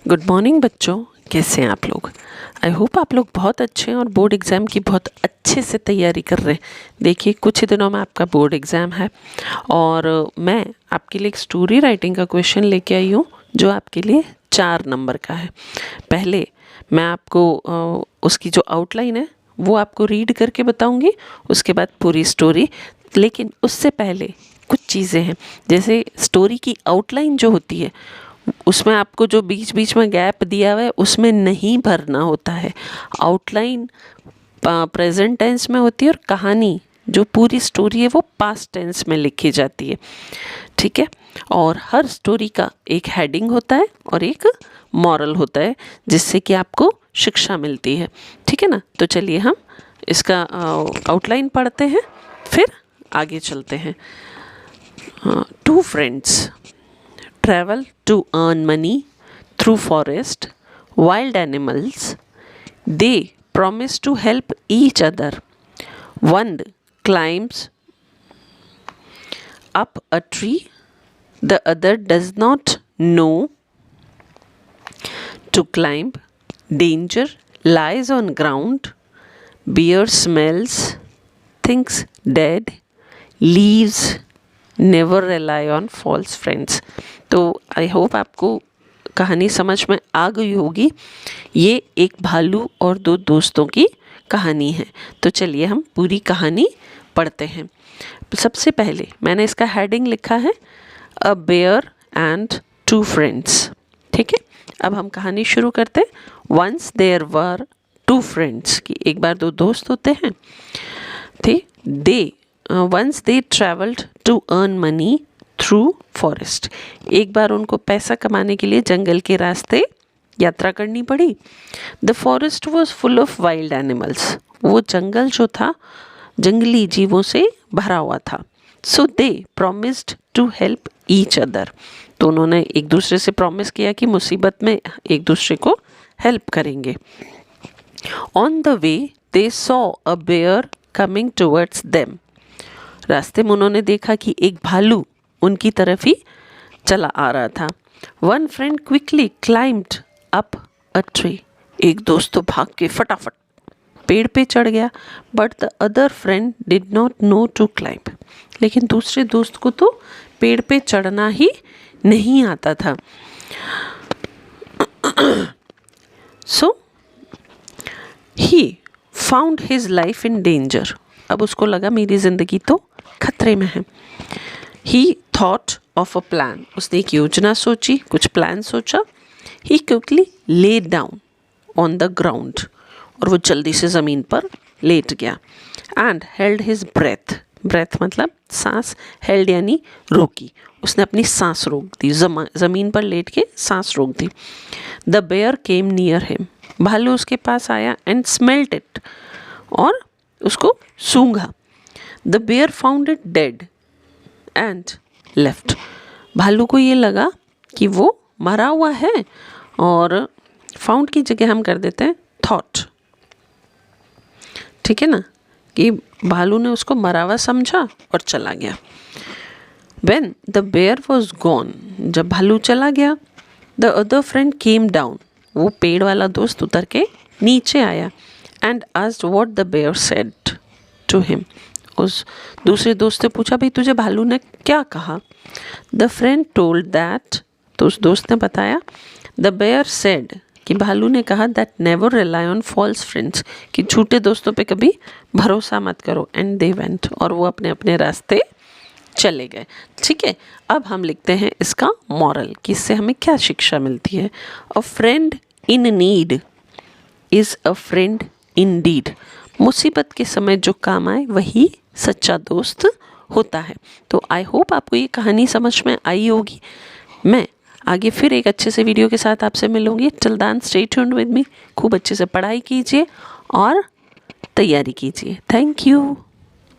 Good morning बच्चों, कैसे हैं आप लोग। आई होप आप लोग बहुत अच्छे हैं और बोर्ड एग्ज़ाम की बहुत अच्छे से तैयारी कर रहे हैं। देखिए कुछ ही दिनों में आपका बोर्ड एग्ज़ाम है और मैं आपके लिए एक स्टोरी राइटिंग का क्वेश्चन लेके आई हूँ जो आपके लिए 4 नंबर का है। पहले मैं आपको उसकी जो आउटलाइन है वो आपको रीड करके बताऊँगी, उसके बाद पूरी स्टोरी। लेकिन उससे पहले कुछ चीज़ें हैं, जैसे स्टोरी की आउटलाइन जो होती है उसमें आपको जो बीच बीच में गैप दिया हुआ है उसमें नहीं भरना होता है। आउटलाइन प्रेजेंट टेंस में होती है और कहानी जो पूरी स्टोरी है वो पास्ट टेंस में लिखी जाती है, ठीक है। और हर स्टोरी का एक हेडिंग होता है और एक मॉरल होता है जिससे कि आपको शिक्षा मिलती है, ठीक है ना। तो चलिए हम इसका आउटलाइन पढ़ते हैं, फिर आगे चलते हैं। 2 friends travel to earn money through forest, wild animals. They promise to help each other. One climbs up a tree, the other does not know to climb. Danger lies on ground. Bear smells, thinks dead, leaves. Never rely on false friends. तो I hope आपको कहानी समझ में आ गई होगी। ये एक भालू और 2 दोस्तों की कहानी है। तो चलिए हम पूरी कहानी पढ़ते हैं। सबसे पहले मैंने इसका हेडिंग लिखा है अ बेयर एंड 2 फ्रेंड्स, ठीक है। अब हम कहानी शुरू करते हैं। वंस देयर वर 2 फ्रेंड्स, की एक बार 2 दोस्त होते हैं थे। Once they traveled to earn money through forest. एक बार उनको पैसा कमाने के लिए जंगल के रास्ते यात्रा करनी पड़ी। The forest was full of wild animals. वो जंगल जो था जंगली जीवों से भरा हुआ था। So they promised to help each other. तो उन्होंने एक दूसरे से प्रॉमिस किया कि मुसीबत में एक दूसरे को हेल्प करेंगे। On the way they saw a bear coming towards them. रास्ते में उन्होंने देखा कि एक भालू उनकी तरफ ही चला आ रहा था। One friend quickly climbed up a tree. एक दोस्त तो भाग के फटाफट पेड़ पे चढ़ गया। But the other friend did not know to climb. लेकिन दूसरे दोस्त को तो पेड़ पे चढ़ना ही नहीं आता था। So he found his life in danger. अब उसको लगा मेरी ज़िंदगी तो खतरे में है। He thought of a plan. उसने एक योजना सोची, कुछ प्लान सोचा। He quickly lay down on the ground. और वो जल्दी से ज़मीन पर लेट गया। And held his breath. Breath मतलब सांस, हेल्ड यानी रोकी। उसने अपनी सांस रोक दी, ज़मीन पर लेट के सांस रोक दी। The bear came near him. भालू उसके पास आया एंड स्मेल्ट इट, और उसको सूंघा। The bear found it dead and left. भालू को ये लगा कि वो मरा हुआ है, और फाउंड की जगह हम कर देते हैं थॉट, ठीक है ना, कि भालू ने उसको मरा हुआ समझा और चला गया। When the bear was gone, जब भालू चला गया, the other friend came down. वो पेड़ वाला दोस्त उतर के नीचे आया। And asked what the bear said to him. उस दूसरे दोस्त से पूछा, भाई तुझे भालू ने क्या कहा। द फ्रेंड टोल्ड दैट, तो उस दोस्त ने बताया, द बेयर सेड, कि भालू ने कहा, that never rely on false friends, कि झूठे दोस्तों पे कभी भरोसा मत करो। एंड दे वेंट, और वो अपने अपने रास्ते चले गए, ठीक है। अब हम लिखते हैं इसका मॉरल, कि इससे हमें क्या शिक्षा मिलती है। अ friend in need is a friend Indeed. मुसीबत के समय जो काम आए वही सच्चा दोस्त होता है। तो आई होप आपको ये कहानी समझ में आई होगी। मैं आगे फिर एक अच्छे से वीडियो के साथ आपसे मिलूंगी। Till then stay tuned with me. खूब अच्छे से पढ़ाई कीजिए और तैयारी कीजिए। Thank you.